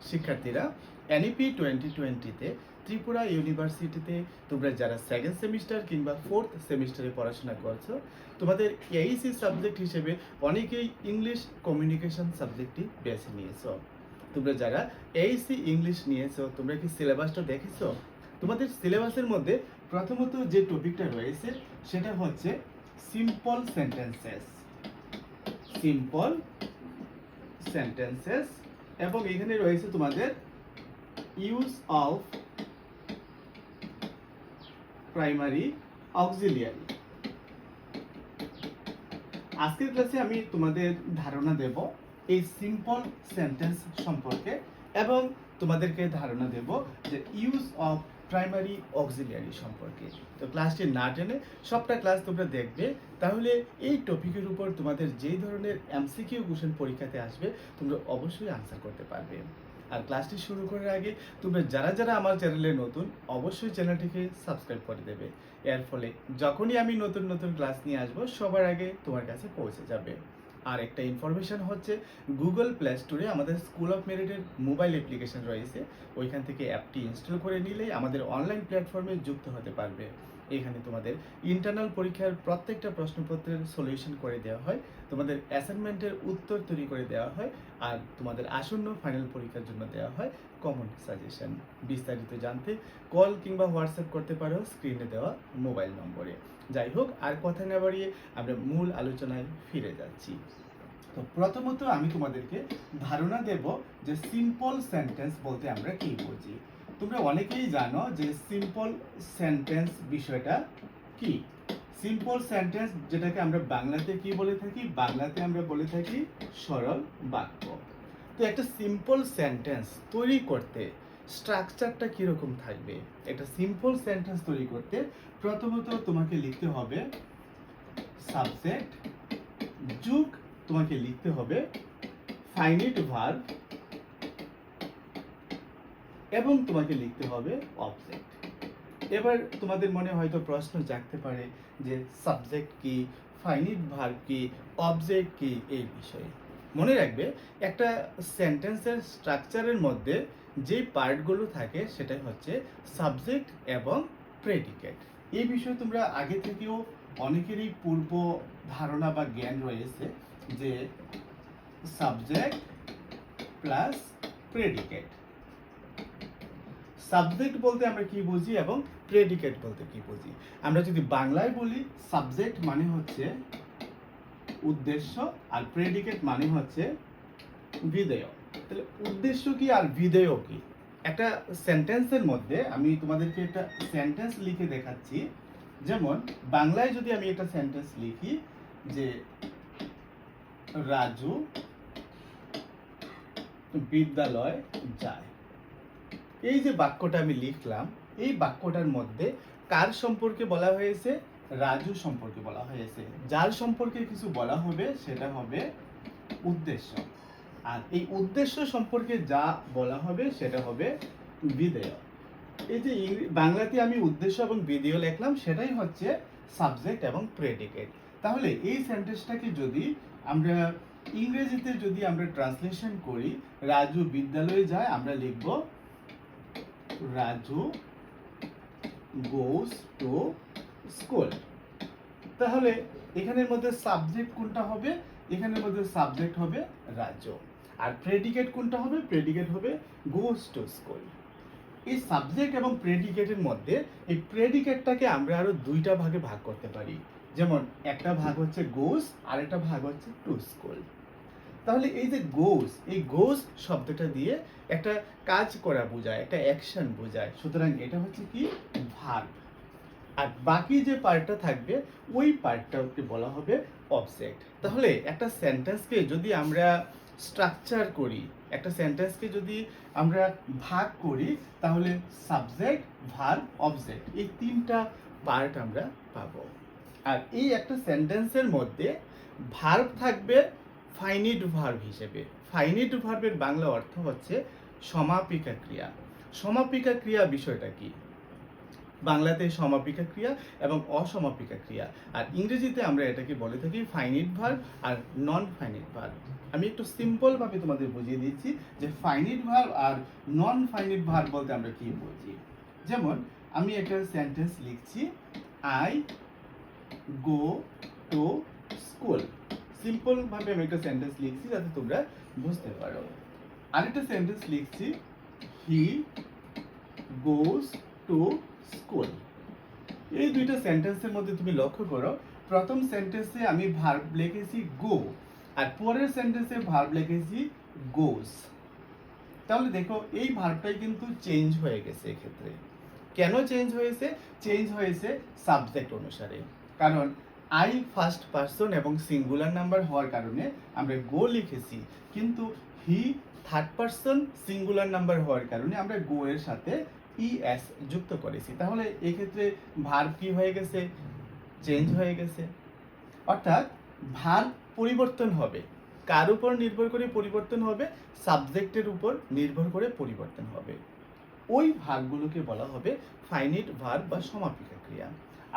শিক্ষার্থীরা, এনইপি 2020-তে ত্রিপুরা ইউনিভার্সিটিতে তোমরা যারা সেকেন্ড সেমিস্টার কিংবা ফোর্থ সেমিস্টারে পড়াশোনা করছো, তোমাদের এইসি সাবজেক্ট হিসেবে অনেকেই ইংলিশ কমিউনিকেশন সাবজেক্টটি বেছে নিয়েছো। তোমরা যারা এইসি ইংলিশ নিয়েছো, তোমরা কি সিলেবাসটা দেখেছো? তোমাদের সিলেবাসের মধ্যে প্রথমত যে টপিকটা রয়েছে সেটা হচ্ছে সিম্পল সেন্টেন্সেস। সিম্পল সেন্টেন্সেস এবং এখানে রয়েছে তোমাদের ইউজ অফ প্রাইমারি অক্সিলিয়ারি। আজকের ক্লাসে আমি তোমাদের ধারণা দেব এই সিম্পল সেন্টেন্স সম্পর্কে এবং তোমাদেরকে ধারণা দেব যে ইউজ অফ প্রাইমারি অক্সিলিয়ারি সম্পর্কে। তো ক্লাসটি না টেনে সবটা ক্লাস তোমরা দেখবে, তাহলে এই টপিকের উপর তোমাদের যেই ধরনের এমসিকিউ কোশ্চেন পরীক্ষাতে আসবে তোমরা অবশ্যই আনসার করতে পারবে। আর ক্লাসটি শুরু করার আগে তোমরা যারা যারা আমার চ্যানেলে নতুন, অবশ্যই চ্যানেলটিকে সাবস্ক্রাইব করে দেবে। এর ফলে যখনই আমি নতুন নতুন ক্লাস নিয়ে আসবো সবার আগে তোমার কাছে পৌঁছে যাবে। আর একটা ইনফরমেশন হচ্ছে, গুগল প্লে স্টোরে আমাদের স্কুল অফ মেরিটের মোবাইল অ্যাপ্লিকেশন রয়েছে। ওইখান থেকে অ্যাপটি ইনস্টল করে নিলেই আমাদের অনলাইন প্ল্যাটফর্মে যুক্ত হতে পারবে। এখানে তোমাদের ইন্টারনাল পরীক্ষার প্রত্যেকটা প্রশ্নপত্রের সলিউশন করে দেওয়া হয়, তোমাদের অ্যাসাইনমেন্টের উত্তর তৈরি করে দেওয়া হয়, আর তোমাদের আসন্ন ফাইনাল পরীক্ষার জন্য দেওয়া হয় কমন সাজেশন। বিস্তারিত জানতে কল কিংবা হোয়াটসঅ্যাপ করতে পারো স্ক্রিনে দেওয়া মোবাইল নম্বরে। যাই হোক, আর কথা না বাড়িয়ে আমরা মূল আলোচনায় ফিরে যাচ্ছি। তো প্রথমত আমি তোমাদেরকে ধারণা দেব যে সিম্পল সেন্টেন্স বলতে আমরা কি বুঝি। তোমরা অনেকেই জানো যে সিম্পল সেন্টেন্স বিষয়টা কি। সিম্পল সেন্টেন্স যেটাকে আমরা বাংলাতে কি বলে থাকি, বাংলাতে আমরা বলে থাকি সরল বাক্য। তো একটা সিম্পল সেন্টেন্স তৈরি করতে স্ট্রাকচারটা কিরকম থাকবে? একটা সিম্পল সেন্টেন্স তৈরি করতে প্রথমত তোমাকে লিখতে হবে সাবজেক্ট, যোগ তোমাকে লিখতে হবে ফাইনাইট ভার্ব এবং তোমাকে লিখতে হবে অবজেক্ট। এবার তোমাদের মনে হয়তো প্রশ্ন জাগতে পারে যে সাবজেক্ট কি, ফাইনাইট ভার্ব কি, অবজেক্ট কি। এই বিষয়ে মনে রাখবে, একটা সেন্টেন্সের স্ট্রাকচারের মধ্যে যে পার্টগুলো থাকে সেটাই হচ্ছে সাবজেক্ট এবং প্রেডিকেট। এই বিষয়ে তোমরা আগে থেকেও অনেকেরই পূর্ব ধারণা বা জ্ঞান রয়েছে যে সাবজেক্ট প্লাস প্রেডিকেট। সাবজেক্ট বলতে আমরা কি বুঝি এবং প্রেডিকেট বলতে কি বুঝি? আমরা যদি বাংলায় বলি, সাবজেক্ট মানে হচ্ছে উদ্দেশ্য আর প্রেডিকেট মানে হচ্ছে বিধেয়। তাহলে উদ্দেশ্য কি আর বিধেয় কি? একটা সেন্টেন্সের মধ্যে আমি তোমাদেরকে একটা সেন্টেন্স লিখে দেখাচ্ছি। যেমন বাংলায় যদি আমি একটা সেন্টেন্স লিখি যে রাজু বিদ্যালয় যায়, এই যে বাক্যটা আমি লিখলাম, এই বাক্যটার মধ্যে কার সম্পর্কে বলা হয়েছে? রাজু সম্পর্কে বলা হয়েছে। যার সম্পর্কে কিছু বলা হবে সেটা হবে উদ্দেশ্য, আর এই উদ্দেশ্য সম্পর্কে যা বলা হবে সেটা হবে বিধেয়। এই যে বাংলাতে আমি উদ্দেশ্য এবং বিধেয় লিখলাম, সেটাই হচ্ছে সাবজেক্ট এবং প্রেডিকেট। তাহলে এই সেন্টেন্সটাকে যদি আমরা ইংরেজিতে যদি আমরা ট্রান্সলেশন করি, রাজু বিদ্যালয়ে যায়, আমরা লিখব রাজু গোস টু স্কুল। তাহলে এখানের মধ্যে সাবজেক্ট কোনটা হবে? এখানের মধ্যে সাবজেক্ট হবে রাজু, আর প্রেডিকেট কোনটা হবে? প্রেডিকেট হবে গোস টু স্কুল। এই সাবজেক্ট এবং প্রেডিকেটের মধ্যে এই প্রেডিকেটটাকে আমরা আরো দুইটা ভাগে ভাগ করতে পারি। যেমন একটা ভাগ হচ্ছে গোস আর একটা ভাগ হচ্ছে টু স্কুল। তাহলে এই যে গোস, এই গোস শব্দটা দিয়ে একটা কাজ করা বোঝায়, একটা অ্যাকশন বোঝায়। সুতরাং এটা হচ্ছে কি? ভার্ব। আর বাকি যে পার্টটা থাকবে ওই পার্টটাকে বলা হবে অবজেক্ট। তাহলে একটা সেন্টেন্সকে যদি আমরা স্ট্রাকচার করি, একটা সেন্টেন্সকে যদি আমরা ভাগ করি, তাহলে সাবজেক্ট, ভার্ব, অবজেক্ট এই তিনটা পার্ট আমরা পাবো। আর এই একটা সেন্টেন্সের মধ্যে ভার্ব থাকবে ফাইনাইট ভার্ব হিসেবে। ফাইনাইট ভার্বের বাংলা অর্থ হচ্ছে সমাপিকা ক্রিয়া। সমাপিকা ক্রিয়া বিষয়টা কি? বাংলাতে সমাপিকা ক্রিয়া এবং অসমাপিকা ক্রিয়া, আর ইংরেজিতে আমরা এটাকে বলে থাকি ফাইনিট ভার্ব আর নন ফাইনিট ভার্ব। আমি একটু সিম্পল ভাবে তোমাদের বুঝিয়ে দিচ্ছি যে ফাইনিট ভার্ব আর নন ফাইনিট ভার্ব বলতে আমরা কি বুঝি। যেমন আমি একটা সেন্টেন্স লিখছি, I go to school. Simple ভাবে আমি একটা সেন্টেন্স লিখছি যাতে তোমরা বুঝতে পারো। আরেকটা সেন্টেন্স লিখছি, হি গোজ টু স্কুল। এই দুইটা সেন্টেন্সের মধ্যে তুমি লক্ষ্য করো, প্রথম সেন্টেন্সে আমি ভার্ব লিখেছি গো, আর পরের সেন্টেন্সে ভার্ব লিখেছি গোজ। তাহলে দেখো এই ভার্বটাই কিন্তু চেঞ্জ হয়ে গেছে এক্ষেত্রে। কেন চেঞ্জ হয়েছে? চেঞ্জ হয়েছে সাবজেক্ট অনুসারে। কারণ আই ফার্স্ট পারসন এবং সিঙ্গুলার নাম্বার হওয়ার কারণে আমরা গো লিখেছি, কিন্তু he third person singular number হওয়ার কারণে আমরা গো এর সাথে ইএস যুক্ত করেছি। তাহলে এক্ষেত্রে ভার্ব কি হয়ে গেছে? চেঞ্জ হয়ে গেছে। অর্থাৎ ভার্ব পরিবর্তন হবে। কার উপর নির্ভর করে পরিবর্তন হবে? সাবজেক্টের উপর নির্ভর করে পরিবর্তন হবে। ওই ভার্বগুলোকে বলা হবে ফাইনিট ভার্ব বা সমাপিকা ক্রিয়া।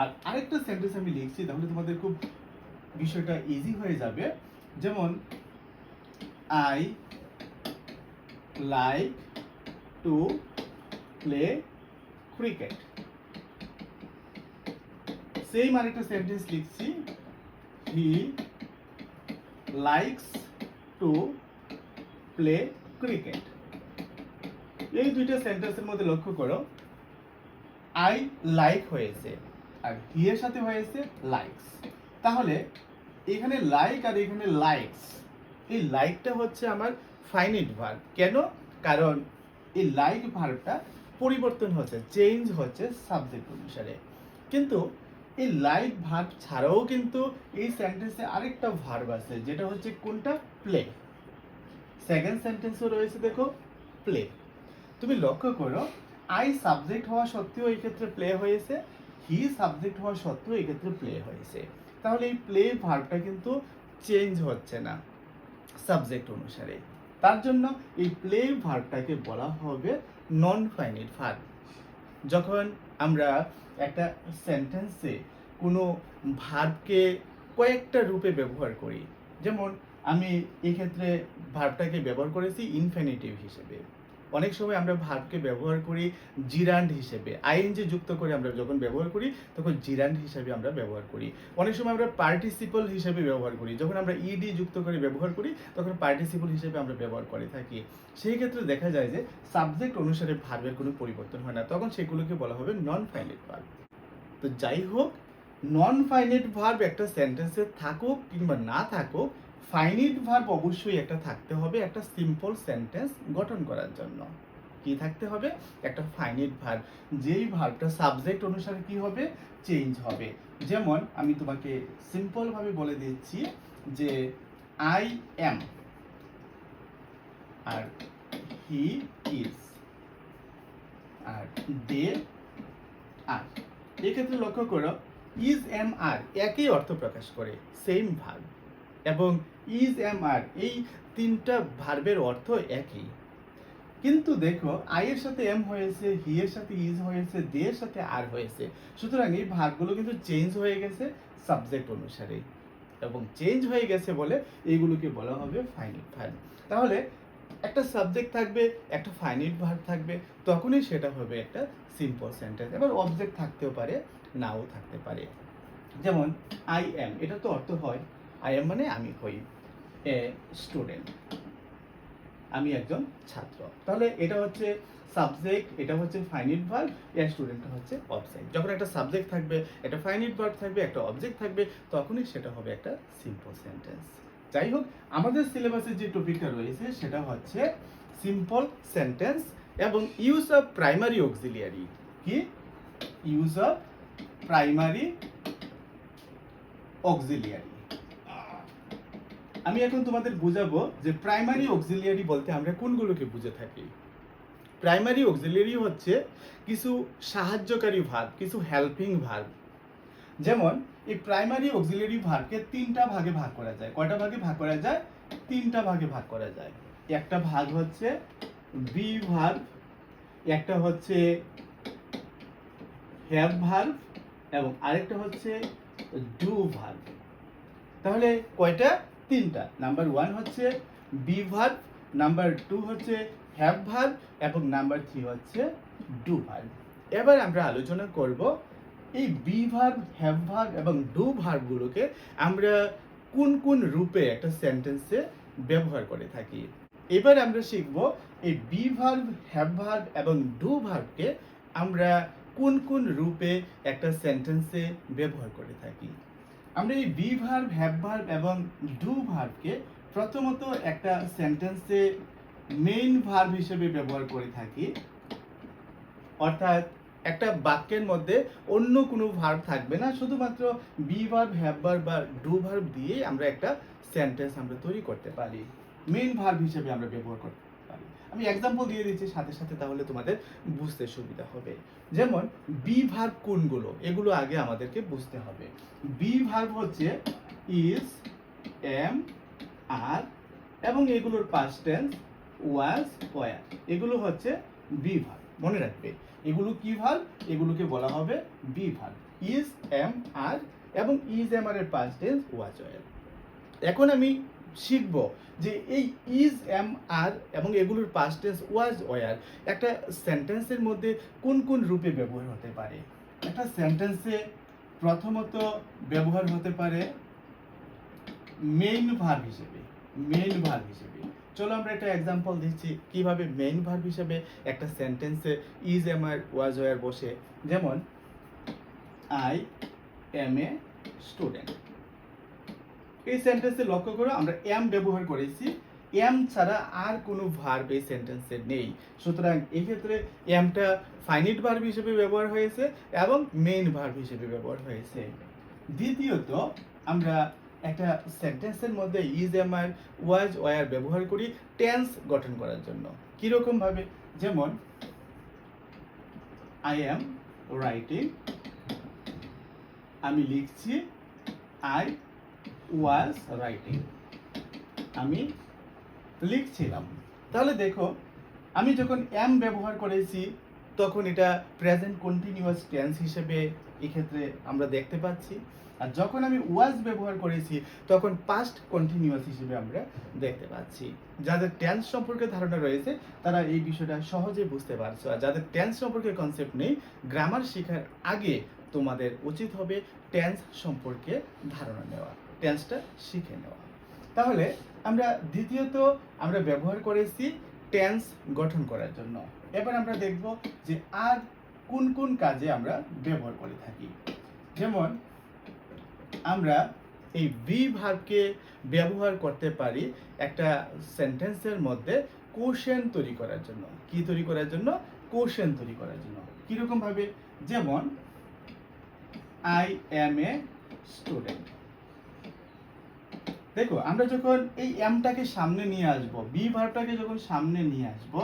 আর আরেকটা সেন্টেন্স আমি লিখছি, তাহলে তোমাদের খুব বিষয়টা ইজি হয়ে যাবে। যেমন I like to play cricket. Same আরেকটা সেন্টেন্স লিখছি, he likes to play cricket. এই দুইটা সেন্টেন্সের মধ্যে লক্ষ্য করো, আই লাইক হয়েছে আর হি এর সাথে হয়েছে লাইকস। তাহলে এখানে লাইক আর এখানে লাইকস, এই লাইকটা হচ্ছে আমার ফাইনিট ভার্ব। কেন? কারণ এই লাইক ভার্বটা পরিবর্তন হচ্ছে, চেঞ্জ হচ্ছে সাবজেক্ট অনুসারে। কিন্তু এই লাইক ভার্ব ছাড়াও কিন্তু এই সেন্টেন্সে আরেকটা ভার্ব আছে, যেটা হচ্ছে কোনটা? প্লে। সেকেন্ড সেন্টেন্সও রয়েছে, দেখো প্লে। তুমি লক্ষ্য করো, আই সাবজেক্ট হওয়া সত্ত্বেও এই ক্ষেত্রে প্লে হয়েছে, হি সাবজেক্ট হওয়া সত্ত্বেও এই ক্ষেত্রে প্লে হয়েছে। তাহলে এই প্লে ভার্বটা কিন্তু চেঞ্জ হচ্ছে না সাবজেক্ট অনুসারে। তার জন্য এই প্লে ভার্বটাকে বলা হবে নন ফাইনিট ভার্ব। যখন আমরা একটা সেন্টেন্সে কোনো ভার্বকে কয়েকটা রূপে ব্যবহার করি, যেমন আমি এক্ষেত্রে ভার্বটাকে ব্যবহার করেছি ইনফিনিটিভ হিসেবে। অনেক সময় আমরা ভার্বকে ব্যবহার করি জিরান্ড হিসেবে, আইএনজি যুক্ত করে আমরা যখন ব্যবহার করি তখন জিরান্ড হিসেবে আমরা ব্যবহার করি। অনেক সময় আমরা পার্টিসিপল হিসেবে ব্যবহার করি, যখন আমরা ইডি যুক্ত করে ব্যবহার করি তখন পার্টিসিপল হিসেবে আমরা ব্যবহার করে থাকি। সেই ক্ষেত্রে দেখা যায় যে সাবজেক্ট অনুসারে ভার্বের কোনো পরিবর্তন হয় না, তখন সেগুলোকে বলা হবে নন ফাইনিট ভার্ব। তো যাই হোক, নন ফাইনিট ভার্ব একটা সেন্টেন্সে থাকুক কিংবা না থাকুক, ফাইনিট ভার্ব অবশ্যই একটা থাকতে হবে একটা সিম্পল সেন্টেন্স গঠন করার জন্য। কি থাকতে হবে? একটা ফাইনিট ভার্ব, যেই ভার্বটা সাবজেক্ট অনুসারে কি হবে? চেঞ্জ হবে। যেমন আমি তোমাকে সিম্পল ভাবে বলে দিচ্ছি যে I am are he is are they are. এক্ষেত্রে লক্ষ্য করো, ইজ এম আর একই অর্থ প্রকাশ করে, সেম ভার্ব, এবং ইজ এম আর এই তিনটা ভার্বের অর্থ একই। কিন্তু দেখো আই এর সাথে এম হয়েছে, হি এর সাথে ইজ হয়েছে, দে এর সাথে আর হয়েছে। সুতরাং এই ভার্বগুলো কিন্তু চেঞ্জ হয়ে গেছে সাবজেক্ট অনুসারে, এবং চেঞ্জ হয়ে গেছে বলে এইগুলোকে বলা হবে ফাইনিট ভার্ব। তাহলে একটা সাবজেক্ট থাকবে, একটা ফাইনিট ভার্ব থাকবে, তখনই সেটা হবে একটা সিম্পল সেন্টেন্স। এবার অবজেক্ট থাকতেও পারে, নাও থাকতে পারে। যেমন আই এম, এটা তো অর্থ হয় আই এম মানে আমি হই এ স্টুডেন্ট, আমি একজন ছাত্র। তাহলে এটা হচ্ছে সাবজেক্ট, এটা হচ্ছে ফাইনিট ভার্ব, এ স্টুডেন্টটা হচ্ছে অবজেক্ট। যখন একটা সাবজেক্ট থাকবে, একটা ফাইনিট ভার্ব থাকবে, একটা অবজেক্ট থাকবে, তখনই সেটা হবে একটা সিম্পল সেন্টেন্স। যাই হোক, আমাদের সিলেবাসে যে টপিকটা রয়েছে সেটা হচ্ছে সিম্পল সেন্টেন্স এবং ইউজ অফ প্রাইমারি অক্সিলিয়ারি। কি? Use of primary auxiliary. আমি এখন তোমাদের বুঝাবো যে প্রাইমারি অক্সিলিয়ারি বলতে আমরা কোনগুলোকে বুঝে থাকি। প্রাইমারি অক্সিলিয়ারি হচ্ছে কিছু সাহায্যকারী ভার্ব, কিছু হেল্পিং ভার্ব। যেমন এই প্রাইমারি অক্সিলিয়ারি ভার্বকে তিনটা ভাগে ভাগ করা যায়। কয়টা ভাগে ভাগ করা যায়? তিনটা ভাগে ভাগ করা যায়। একটা ভাগ হচ্ছে বি ভার্ব, একটা হচ্ছে হ্যাভ ভার্ব এবং আরেকটা হচ্ছে ডু ভার্ব। তাহলে কয়টা? তিনটা। নাম্বার 1 হচ্ছে বি ভার্ব, নাম্বার 2 হচ্ছে হ্যাভ ভার্ব এবং নাম্বার 3 হচ্ছে ডু ভার্ব। এবার আমরা আলোচনা করব এই বি ভার্ব, হ্যাভ ভার্ব এবং ডু ভার্বগুলোকে আমরা কোন কোন রূপে একটা সেন্টেন্সে ব্যবহার করে থাকি। এবার আমরা শিখব এই বি ভার্ব, হ্যাভ ভার্ব এবং ডু ভার্বকে আমরা কোন কোন রূপে একটা সেন্টেন্সে ব্যবহার করে থাকি। আমরা এই বি ভার্ব, হ্যাভ ভার্ব এবং ডু ভার্বকে প্রথমত একটা সেন্টেন্সে মেইন ভার্ব হিসেবে ব্যবহার করে থাকি, অর্থাৎ একটা বাক্যের মধ্যে অন্য কোনো ভার্ব থাকবে না, শুধুমাত্র বি ভার্ব, হ্যাভ ভার্ব বা ডু ভার্ব দিয়ে আমরা একটা সেন্টেন্স আমরা তৈরি করতে পারি, মেইন ভার্ব হিসেবে আমরা ব্যবহার করতে পারি। আমি এক্সাম্পল দিয়ে দিচ্ছি সাথে সাথে, তাহলে তোমাদের বুঝতে সুবিধা হবে। যেমন বি ভার্ব কোনগুলো, এগুলো আগে আমাদেরকে বুঝতে হবে। বি ভার্ব হচ্ছে ইজ, এম, আর এবং এগুলোর পাস্ট টেন্স ওয়াজ, ওয়ার, এগুলো হচ্ছে বি ভার্ব। মনে রাখবে এগুলো কি ভার্ব? এগুলোকে বলা হবে বি ভার্ব। ইজ, এম, আর এবং ইজ, এম, আর এর পাস্ট টেন্স ওয়াজ, ওয়ার। এখন আমি শিখব যে এই ইজ, এম, আর এবং এগুলোর পাস্ট টেন্স ওয়াজ, ওয়ার একটা সেন্টেন্সের মধ্যে কোন কোন রূপে ব্যবহার হতে পারে। একটা সেন্টেন্সে প্রথমত ব্যবহার হতে পারে মেইন ভার্ব হিসেবে, মেইন ভার্ব হিসেবে। চলো আমরা একটা এক্সাম্পল দিচ্ছি কিভাবে মেইন ভার্ব হিসেবে একটা সেন্টেন্সে is, am, are was, were বসে। যেমন আই এম এ স্টুডেন্ট, এই সেন্টেন্সে লক্ষ্য করো আমরা এম ব্যবহার করেছি, এম ছাড়া আর কোনো ভার্ব এই সেন্টেন্সে নেই, সুতরাং এক্ষেত্রে এমটা ফাইনিট ভার্ব হিসেবে ব্যবহার হয়েছে এবং মেইন ভার্ব হিসেবে ব্যবহার হয়েছে। দ্বিতীয়ত আমরা একটা সেন্টেন্সের মধ্যে is, am, are was, were ব্যবহার করি টেন্স গঠন করার জন্য। কিরকম ভাবে? যেমন আই এম রাইটিং, আমি লিখছি, আই ওয়াজ রাইটিং, আমি লিখছিলাম। তাহলে দেখো আমি যখন এম ব্যবহার করেছি তখন এটা প্রেজেন্ট কন্টিনিউয়াস টেন্স হিসেবে এক্ষেত্রে আমরা দেখতে পাচ্ছি, আর যখন আমি ওয়াজ ব্যবহার করেছি তখন পাস্ট কন্টিনিউয়াস হিসেবে আমরা দেখতে পাচ্ছি। যাদের টেন্স সম্পর্কে ধারণা রয়েছে তারা এই বিষয়টা সহজে বুঝতে পারছো, আর যাদের টেন্স সম্পর্কে কনসেপ্ট নেই, গ্রামার শেখার আগে তোমাদের উচিত হবে টেন্স সম্পর্কে ধারণা নেওয়া, টেন্সটা শিখে নেওয়া। তাহলে আমরা দ্বিতীয়ত আমরা ব্যবহার করেছি টেন্স গঠন করার জন্য। এবার আমরা দেখব যে আর কোন কোন কাজে আমরা ব্যবহার করে থাকি। যেমন আমরা এই বি ভার্বকে ব্যবহার করতে পারি একটা সেন্টেন্সের মধ্যে কোশ্চেন তৈরি করার জন্য। কি তৈরি করার জন্য? কোশ্চেন তৈরি করার জন্য। কিরকম ভাবে? যেমন আই এম এ স্টুডেন্ট। দেখো আমরা যখন এই এমটাকে সামনে নিয়ে আসব, বি ভার্বটাকে যখন সামনে নিয়ে আসব,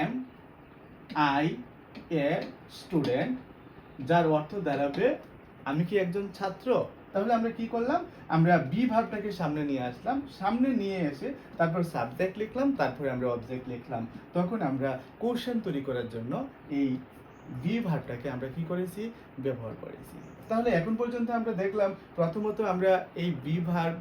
এম আই এ স্টুডেন্ট, যার অর্থ দাঁড়াবে আমি কি একজন ছাত্র। তাহলে আমরা কি করলাম? আমরা বি ভার্বটাকে সামনে নিয়ে আসলাম, সামনে নিয়ে এসে তারপর সাবজেক্ট লিখলাম, তারপরে আমরা অবজেক্ট লিখলাম। তখন আমরা কোশ্চেন তৈরি করার জন্য এই বি ভার্বটাকে আমরা কি করেছি? ব্যবহার করেছি। তাহলে এখন পর্যন্ত আমরা দেখলাম প্রথমত আমরা এই বি ভার্ব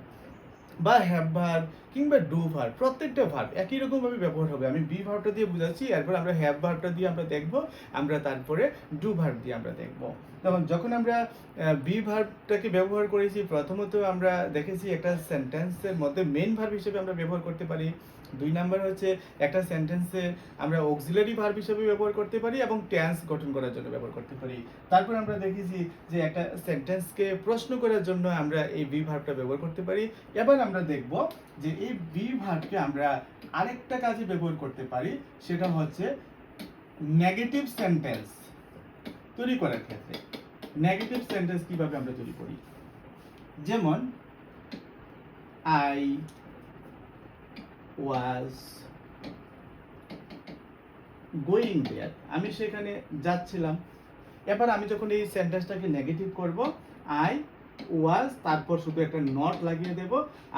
বা হ্যাভ ভার্ব কিংবা ডু ভার্ব, প্রত্যেকটা ভার্ব একই রকম ভাবে ব্যবহার হবে। আমি বি ভার্বটা দিয়ে বুঝাচ্ছি, এরপর আমরা হ্যাভ ভার্বটা দিয়ে আমরা দেখব, আমরা তারপরে ডু ভার্ব দিয়ে আমরা দেখব। যেমন যখন আমরা বি ভার্বটাকে ব্যবহার করেছি, প্রথমত আমরা দেখেছি একটা সেন্টেন্সের মধ্যে মেইন ভার্ব হিসেবে আমরা ব্যবহার করতে পারি। 2 নাম্বার হচ্ছে একটা সেন্টেন্সে আমরা অক্সিলারি ভার্ব হিসেবে ব্যবহার করতে পারি এবং টেন্স গঠন করার জন্য ব্যবহার করতে পারি। তারপর আমরা দেখেছি যে একটা সেন্টেন্সকে প্রশ্ন করার জন্য আমরা এই বি ভার্বটা ব্যবহার করতে পারি। এবার আমরা দেখব যে এই বি ভার্বকে আমরা আরেকটা কাজে ব্যবহার করতে পারি, সেটা হচ্ছে নেগেটিভ সেন্টেন্স তৈরি করার ক্ষেত্রে। নেগেটিভ সেন্টেন্স কিভাবে আমরা তৈরি করি? যেমন আই ওয়াজ গোয়িং দেয়ার, আমি সেখানে যাচ্ছিলাম। এবার আমি যখন এই সেন্টেন্সটাকে নেগেটিভ করব, আই ওয়াজ, তারপর শুধু একটা নট লাগিয়ে দেব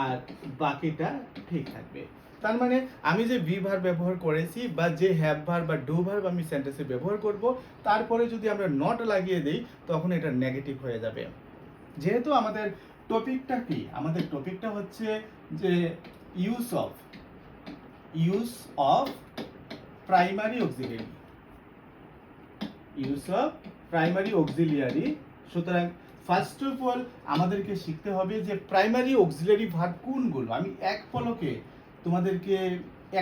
আর বাকিটা ঠিক থাকবে। তার মানে আমি যে বি ভার্ব ব্যবহার করেছি বা যে হ্যাভ ভার্ব বা ডু ভার্ব আমি সেন্টেন্সে ব্যবহার করব, তারপরে যদি আমরা নট লাগিয়ে দিই তখন এটা নেগেটিভ হয়ে যাবে। যেহেতু আমাদের টপিকটা কি, আমাদের টপিকটা হচ্ছে যে use of primary auxiliary, use of primary auxiliary. সুতরাং ফার্স্ট অফ অল আমাদেরকে শিখতে হবে যে প্রাইমারি অক্সিলিয়ারি ভার্ব কোনগুলো। আমি এক পলকে তোমাদেরকে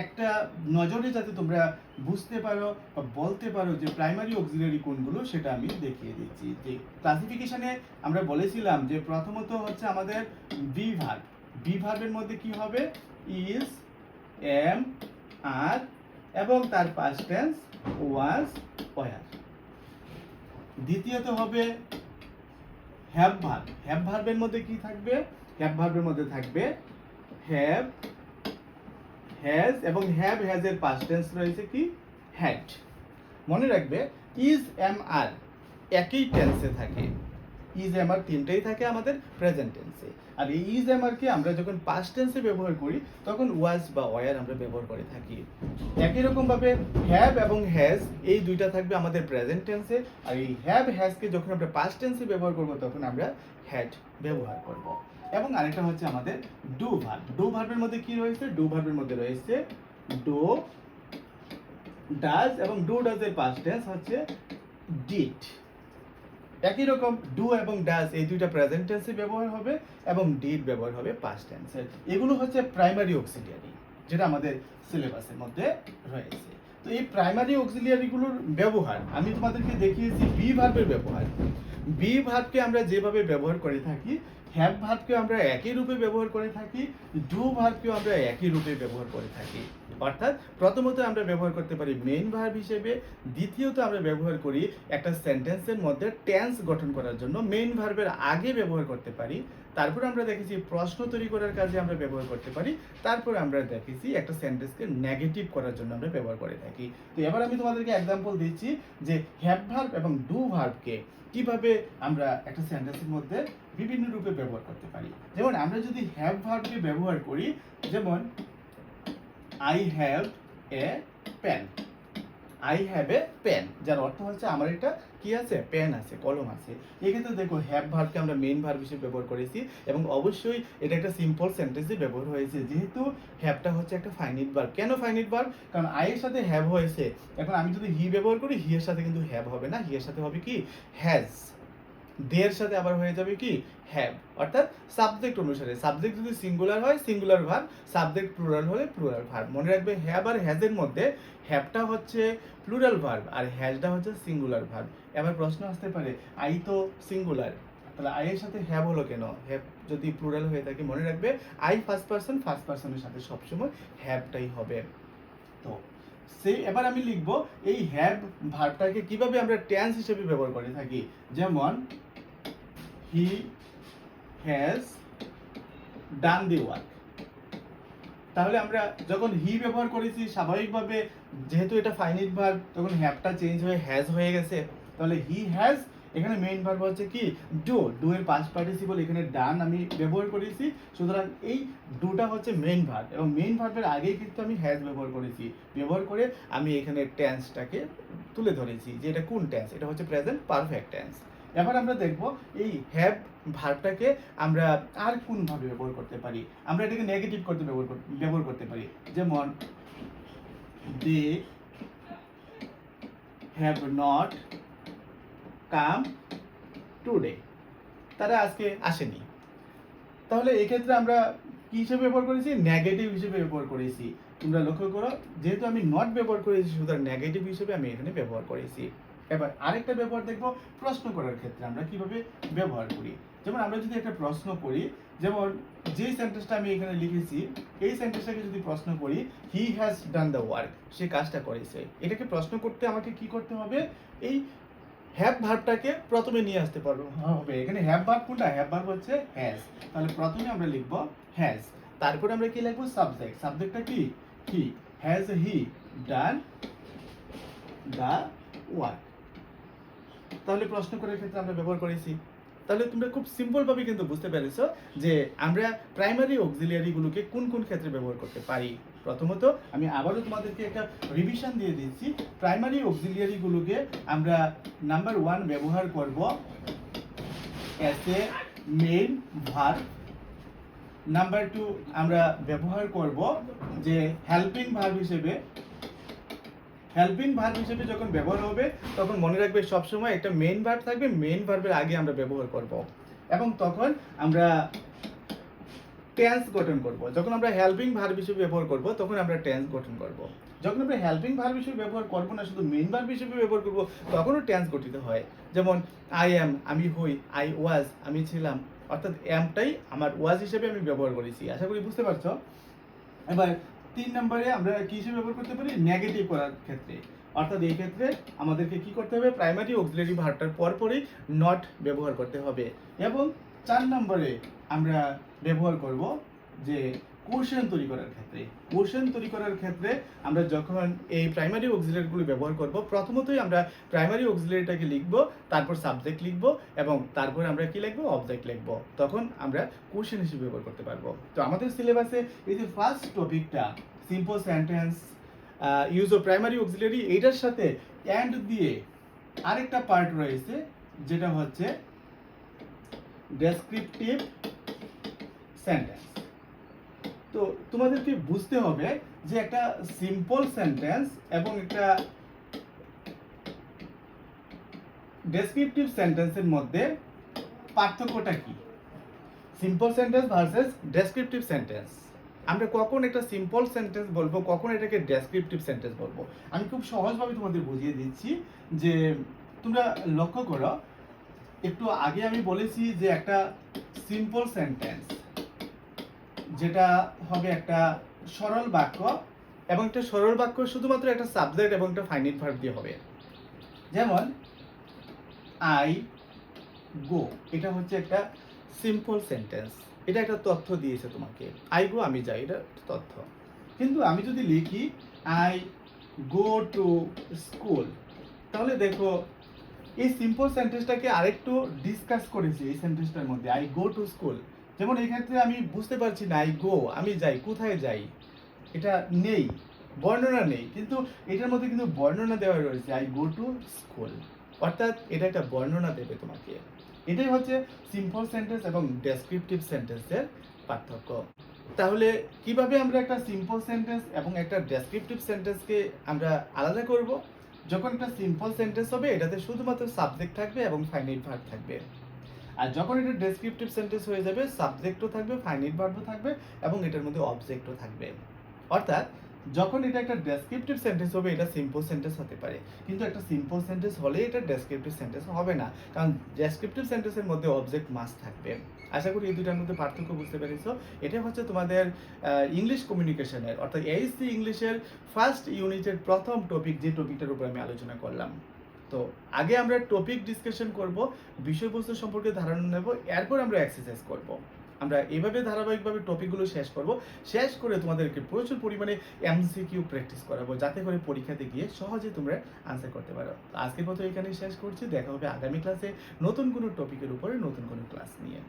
একটা নজরে যাতে তোমরা বুঝতে পারো বা বলতে পারো যে প্রাইমারি অক্সিলিয়ারি কোনগুলো, সেটা আমি দেখিয়ে দিচ্ছি। যে ক্লাসিফিকেশনে আমরা বলেছিলাম যে প্রথমত হচ্ছে আমাদের বি ভার্ব। বি ভার্বের মধ্যে কি হবে? ইজ, এম, আর এবং তার পাস্ট টেন্স ওয়াজ, ওয়ার। দ্বিতীয়ত হবে হ্যাভ ভার্ব। হ্যাভ ভার্বের মধ্যে কি থাকবে? হ্যাভ ভার্বের মধ্যে থাকবে হ্যাভ, হ্যাজ, এবং হ্যাভ হ্যাজ এর পাস্ট টেন্স রয়েছে কি? হ্যাড। মনে রাখবে ইজ, এম, আর একই টেন্সে থাকে। ইজ, এম, আর তিনটেই থাকে আমাদের প্রেজেন্ট টেন্সে। আর এই ইজ, এম, আর কে আমরা যখন পাস্ট টেন্সে ব্যবহার করি তখন ওয়াজ বা ওয়ার আমরা ব্যবহার করে থাকি। একই রকম ভাবে হ্যাভ এবং হ্যাজ এই দুইটা থাকবে আমাদের প্রেজেন্ট টেন্সে। আর এই হ্যাভ হ্যাজ কে যখন আমরা পাস্ট টেন্সে ব্যবহার করব তখন আমরা হ্যাড ব্যবহার করব। এবং আরেকটা হচ্ছে আমাদের ডু ভার্ব। ডু ভার্বের মধ্যে কি রয়েছে? ডু ভার্বের মধ্যে রয়েছে ডু, ডাজ, এবং ডু ডাজ এর পাস্ট টেন্স হচ্ছে ডিড। একই রকম ডু এবং ডাজ এই দুইটা প্রেজেন্ট টেন্সে ব্যবহার হবে এবং ডিড ব্যবহার হবে পাস্ট টেন্সে। এগুলো হচ্ছে প্রাইমারি অক্সিলিয়ারি, যেটা আমাদের সিলেবাসের মধ্যে রয়েছে। তো এই প্রাইমারি অক্সিলিয়ারিগুলোর ব্যবহার আমি তোমাদেরকে দেখিয়েছি বি ভার্বের ব্যবহার। বি ভার্বকে আমরা যেভাবে ব্যবহার করে থাকি, হ্যাভ ভার্বকে আমরা একই রূপে ব্যবহার করে থাকি, ডু ভার্বকেও আমরা একই রূপে ব্যবহার করে থাকি। অর্থাৎ প্রথমত আমরা ব্যবহার করতে পারি মেইন ভার্ব হিসেবে, দ্বিতীয়ত আমরা ব্যবহার করি একটা সেন্টেন্সের মধ্যে টেন্স গঠন করার জন্য মেইন ভার্বের আগে ব্যবহার করতে পারি। তারপর আমরা দেখেছি প্রশ্ন তৈরি করার কাজে আমরা ব্যবহার করতে পারি। তারপর আমরা দেখেছি একটা সেন্টেন্সকে নেগেটিভ করার জন্য আমরা ব্যবহার করে থাকি। তো এবার আমি তোমাদেরকে এক্সাম্পল দিচ্ছি যে হ্যাভ ভার্ব এবং ডু ভার্বকে কিভাবে আমরা একটা সেন্টেন্সের মধ্যে বিভিন্ন রূপে ব্যবহার করতে পারি। যেমন আমরা যদি হ্যাভ ভার্বকে ব্যবহার করি, যেমন I have a pen. I have a pen, যার অর্থ হচ্ছে আমার একটা কি আছে? পেন আছে, কলম আছে। এক্ষেত্রে দেখো হ্যাভ ভার্বকে আমরা মেইন ভার্ব হিসেবে ব্যবহার করেছি এবং অবশ্যই এটা একটা সিম্পল সেন্টেন্সে ব্যবহার হয়েছে, যেহেতু হ্যাভটা হচ্ছে একটা ফাইনিট ভার্ব। কেন ফাইনিট ভার্ব? কারণ আই এর সাথে হ্যাভ হয়েছে। এখন আমি যদি হি ব্যবহার করি, হি এর সাথে কিন্তু হ্যাভ হবে না, হি এর সাথে হবে কি? হ্যাজ। দের সাথে আবার হয়ে যাবে কি? হ্যাভ। অর্থাৎ সাবজেক্ট অনুসারে, সাবজেক্ট যদি সিঙ্গুলার হয় সিঙ্গুলার ভার্ব, সাবজেক্ট প্লুরাল হলে প্লুরাল ভার্ব। মনে রাখবে হ্যাভ আর হ্যাজের মধ্যে হ্যাভটা হচ্ছে প্লুরাল ভার্ব আর হ্যাজটা হচ্ছে সিঙ্গুলার ভার্ব। এবার প্রশ্ন আসতে পারে আই তো সিঙ্গুলার, তাহলে আই এর সাথে হ্যাভ হলো কেন? হ্যাভ যদি প্লুরাল হয়ে থাকে, মনে রাখবে আই ফার্স্ট পারসনের সাথে সবসময় হ্যাভটাই হবে। তো সেই এবার আমি লিখবো এই হ্যাভ ভার্বটাকে কিভাবে আমরা টেন্স হিসেবে ব্যবহার করে থাকি। যেমন হি হ্যাজ ডান দি ওয়ার্ক। তাহলে আমরা যখন হি ব্যবহার করেছি, স্বাভাবিকভাবে যেহেতু এটা ফাইনিট ভার্ব, তখন হ্যাভটা চেঞ্জ হয়ে হ্যাজ হয়ে গেছে। তাহলে হি হ্যাজ, এখানে মেইন ভার্ব হচ্ছে কি? ডু। ডু এর পাস্ট পার্টিসিপল এখানে ডান আমি ব্যবহার করেছি। সুতরাং এই ডুটা হচ্ছে মেইন ভার্ব এবং মেইন ভার্বের আগেই কিন্তু আমি হ্যাজ ব্যবহার করেছি। ব্যবহার করে আমি এখানে টেন্সটাকে তুলে ধরেছি যে এটা কোন টেন্স? এটা হচ্ছে প্রেজেন্ট পারফেক্ট টেন্স। এবার আমরা দেখব এই হ্যাভ ভার্বটাকে আমরা আর কোন ভাবে ব্যবহার করতে পারি। আমরা এটাকে নেগেটিভ করতে ব্যবহার করতে পারি। যেমন they have not come today. তারা আজকে আসেনি। তাহলে এক্ষেত্রে আমরা কি হিসেবে ব্যবহার করেছি? নেগেটিভ হিসেবে ব্যবহার করেছি। তোমরা লক্ষ্য করো, যেহেতু আমি নট ব্যবহার করেছি, সুতরাং নেগেটিভ হিসেবে আমি এখানে ব্যবহার করেছি। এবার আরেকটা ব্যবহার দেখবো প্রশ্ন করার ক্ষেত্রে আমরা কিভাবে ব্যবহার করি। যেমন আমরা যদি একটা প্রশ্ন করি, যেমন যে সেন্টেন্সটা আমি এখানে লিখেছি, এই সেন্টেন্সটাকে যদি প্রশ্ন করি, he has done the work, সে কাজটা করেছে। এটাকে প্রশ্ন করতে আমাকে কি করতে হবে? এই হ্যাভ ভার্বটাকে প্রথমে নিয়ে আসতে হবে। এখানে হ্যাভ ভার্ব কোনটা? হ্যাভ ভার্ব হচ্ছে হ্যাজ। তাহলে প্রথমে আমরা লিখব হ্যাজ, তারপরে আমরা কি লিখব? সাবজেক্ট। সাবজেক্টটা কি? He. Has he done the work. তাহলে প্রশ্ন করার ক্ষেত্রে আমরা ব্যবহার করেছি। তাহলে তোমরা খুব সিম্পলভাবে কিন্তু বুঝতে পেরেছো যে আমরা প্রাইমারি অক্সিলিয়ারিগুলোকে কোন কোন ক্ষেত্রে ব্যবহার করতে পারি। প্রথমত আমি আবারও তোমাদেরকে একটা রিভিশন দিয়ে দিচ্ছি। প্রাইমারি অক্সিলিয়ারিগুলোকে আমরা নাম্বার 1 ব্যবহার করব as a main verb. Number 2 আমরা ব্যবহার করব যে হেল্পিং ভার্ব হিসেবে। হেল্পিং ভার্ব হিসেবে যখন ব্যবহার হবে তখন মনে রাখবে সবসময় একটা মেইন ভার্ব থাকবে, মেইন ভার্বের আগে আমরা ব্যবহার করব এবং তখন আমরা টেন্স গঠন করব। যখন আমরা হেল্পিং ভার্ব হিসেবে ব্যবহার করব তখন আমরা টেন্স গঠন করব। যখন আমরা হেল্পিং ভার্ব হিসেবে ব্যবহার করব না, শুধু মেইন ভার্ব হিসেবে ব্যবহার করব, তখনও টেন্স গঠিত হয়। যেমন আই অ্যাম আমি হই, আই ওয়াজ আমি ছিলাম, অর্থাৎ অ্যামটাই আমার ওয়াজ হিসেবে আমি ব্যবহার করেছি। আশা করি বুঝতে পারছো। এবার 3 নম্বরে আমরা কি হিসেবে ব্যবহার করতে পারি? নেগেটিভ করার ক্ষেত্রে। অর্থাৎ এই ক্ষেত্রে আমাদেরকে কি করতে হবে? প্রাইমারি অক্সিলারি ভার্বটার পরপরই নট ব্যবহার করতে হবে। এবং 4 নম্বরে আমরা ব্যবহার করব যে কোশ্চেন তৈরি করার ক্ষেত্রে। কোশ্চেন তৈরি করার ক্ষেত্রে আমরা যখন এই প্রাইমারি অক্সিলারিগুলো ব্যবহার করব, প্রথমতই আমরা প্রাইমারি অক্সিলারিটাকে লিখব, তারপর সাবজেক্ট লিখব এবং তারপর আমরা কি লিখব? অবজেক্ট লিখব। তখন আমরা কোশ্চেন হিসেবে ব্যবহার করতে পারবো। তো আমাদের সিলেবাসে এই যে ফার্স্ট টপিকটা simple sentence use of primary auxiliary, এইটার সাথে এন্ড দিয়ে আরেকটা পার্ট রয়েছে যেটা হচ্ছে ডেসক্রিপটিভ সেন্টেন্স। তো তোমাদেরকে বুঝতে হবে যে একটা সিম্পল সেন্টেন্স এবং একটা ডেসক্রিপটিভ সেন্টেন্সের মধ্যে পার্থক্যটা কি। Simple sentence versus descriptive sentence. আমরা কখন একটা সিম্পল সেন্টেন্স বলবো, কখন এটাকে ডেসক্রিপটিভ সেন্টেন্স বলবো, আমি খুব সহজভাবে তোমাদের বুঝিয়ে দিচ্ছি। যে তোমরা লক্ষ্য করো, একটু আগে আমি বলেছি যে একটা সিম্পল সেন্টেন্স যেটা হবে একটা সরল বাক্য, এবং একটা সরল বাক্য শুধুমাত্র একটা সাবজেক্ট এবং একটা ফাইনাইট ভার্ব দিয়ে হবে। যেমন আই গো, এটা হচ্ছে একটা সিম্পল সেন্টেন্স, এটা একটা তথ্য দিয়েছে তোমাকে। আই গো আমি যাই, এটা তথ্য। কিন্তু আমি যদি লিখি আই গো টু স্কুল, তাহলে দেখো এই সিম্পল সেন্টেন্সটাকে আরেকটু ডিসকাস করেছি এই সেন্টেন্সটার মধ্যে। আই গো টু স্কুল, যেমন এই ক্ষেত্রে আমি বুঝতে পারছি না আই গো আমি যাই, কোথায় যাই এটা নেই, বর্ণনা নেই, কিন্তু এটার মধ্যে কিন্তু বর্ণনা দেওয়া রয়েছে আই গো টু স্কুল, অর্থাৎ এটা একটা বর্ণনা দেবে তোমাকে। এটাই হচ্ছে সিম্পল সেন্টেন্স এবং ডেসক্রিপটিভ সেন্টেন্সের পার্থক্য। তাহলে কিভাবে আমরা একটা সিম্পল সেন্টেন্স এবং একটা ডেসক্রিপটিভ সেন্টেন্সকে আমরা আলাদা করব? যখন একটা সিম্পল সেন্টেন্স হবে এটাতে শুধুমাত্র সাবজেক্ট থাকবে এবং ফাইনাইট ভার্ব থাকবে, আর যখন এটা ডেসক্রিপটিভ সেন্টেন্স হয়ে যাবে সাবজেক্টও থাকবে, ফাইনাইট ভার্বও থাকবে এবং এটার মধ্যে অবজেক্টও থাকবে। অর্থাৎ যখন এটা একটা ডেসক্রিপটিভ সেন্টেন্স হবে এটা সিম্পল সেন্টেন্স হতে পারে, কিন্তু একটা সিম্পল সেন্টেন্স হলে এটা ডেসক্রিপটিভ সেন্টেন্স হবে না, কারণ ডেসক্রিপটিভ সেন্টেন্সের মধ্যে অবজেক্ট মাস্ট থাকবে। আশা করি এই দুটার মধ্যে পার্থক্য বুঝতে পেরেছো। এটা হচ্ছে তোমাদের ইংলিশ কমিউনিকেশনের অর্থাৎ এইচএসসি ইংলিশের ফার্স্ট ইউনিটের প্রথম টপিক, যে টপিকটার উপর আমি আলোচনা করলাম। তো আগে আমরা টপিক ডিসকাশন করব, বিষয়বস্তু সম্পর্কে ধারণা নেব, এরপর আমরা এক্সারসাইজ করব। আমরা এভাবে ধারাবাহিকভাবে টপিকগুলো শেষ করব, শেষ করে তোমাদেরকে প্রচুর পরিমাণে এমসিকিউ প্র্যাকটিস করাবো, যাতে করে পরীক্ষাতে গিয়ে সহজে তোমরা আনসার করতে পারো। আজকের মতো এখানেই শেষ করছি, দেখা হবে আগামী ক্লাসে নতুন কোনো টপিকের উপরে নতুন কোনো ক্লাস নিয়ে।